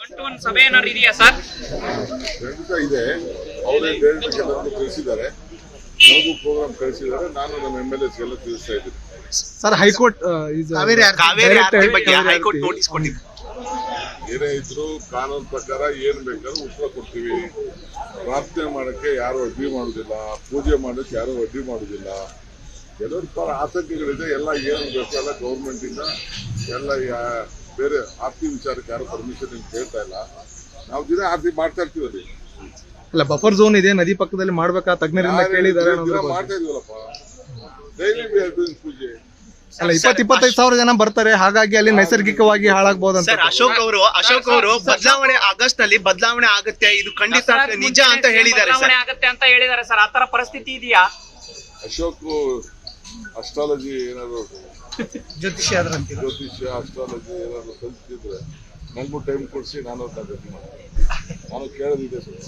1-to-1 ಸಭೆ ಏನಾದ್ರು ಇದೆಯಾ ಸರ್? ಖಂಡಿತ ಇದೆ. ಅವರೇ ಡೈರೆಕ್ಟ್ ತಿಳಿಸಿದ್ದಾರೆ, ನನಗೂ ಪ್ರೋಗ್ರಾಮ್ ಕಳಿಸಿದ್ದಾರೆ. ನಾನು ನಮ್ಮ MLAs ಎಲ್ಲ ತಿಳಿಸ್ತಾ ಇದ್ದೀನಿ. ಸರ್, ಹೈಕೋರ್ಟ್ ಹೈಕೋರ್ಟ್ ನೋಟಿಸ್ ಕೊಟ್ಟಿದೆ. ಏನೇ ಇದ್ರು ಕಾನೂನು ಪ್ರಕಾರ ಏನ್ ಬೇಕಾದ್ರೂ ಉತ್ತರ ಕೊಡ್ತೀವಿ. ಪ್ರಾರ್ಥನೆ ಮಾಡಕ್ಕೆ ಯಾರು ಅಡ್ಡಿ ಮಾಡುದಿಲ್ಲ, ಪೂಜೆ ಮಾಡಕ್ಕೆ ಯಾರು ಅಡ್ಡಿ ಮಾಡುದಿಲ್ಲ. ಕೆಲವ್ರ ಪರ ಆತಂಕಗಳಿದೆ. ಎಲ್ಲ ಏನು ಬೇಕು ಎಲ್ಲ ಗೌರ್ಮೆಂಟ್ ಇಂದ ಎಲ್ಲ ಬೇರೆ ಆರ್ತಿ ವಿಚಾರಕ್ಕೆ ಯಾರು ಪರ್ಮಿಷನ್ ಕೇಳ್ತಾ ಇಲ್ಲ. ನಾವು ದಿನ ಆರ್ತಿ ಮಾಡ್ತಾ ಇರ್ತೀವಿ. ಅಲ್ಲ, ಬಫರ್ ಝೋನ್ ಇದೆ, ನದಿ ಪಕ್ಕದಲ್ಲಿ ಮಾಡ್ಬೇಕಾ ತಜ್ಞರಿಂದ ಕೇಳಿದ್ದಾರೆ. ಮಾಡ್ತಾ ಇದೀವಲ್ಲಪ್ಪ, ಡೈಲಿ ಪೂಜೆ. ಅಲ್ಲ, 20-25,000 ಜನ ಬರ್ತಾರೆ, ಹಾಗಾಗಿ ಅಲ್ಲಿ ನೈಸರ್ಗಿಕವಾಗಿ ಹಾಳಾಗಬಹುದಂತ. ಸರ್, ಅಶೋಕ್ ಅವರು ಬದಲಾವಣೆ ಆಗಸ್ಟ್ ನಲ್ಲಿ ಬದಲಾವಣೆ ಆಗುತ್ತೆ, ಇದು ಖಂಡಿತ ನಿಜ ಅಂತ ಹೇಳಿದ್ದಾರೆ ಸರ್. ಆಗುತ್ತೆ ಅಂತ ಹೇಳಿದ್ದಾರೆ ಸರ್. ಆತರ ಪರಿಸ್ಥಿತಿ ಇದೆಯಾ? ಅಶೋಕ್ ಅಸ್ಟ್ರಾಲಜಿ ಏನಾದ್ರು ಜ್ಯೋತಿಷ್ಯ ಅಸ್ಟ್ರಾಲಜಿ ಏನಾದ್ರು ಕಲಿತಿದ್ರೆ ನನಗೂ ಟೈಮ್ ಕೊಡಿಸಿ ನಾನು ಕೇಳೋದಿದೆ ಸರ್.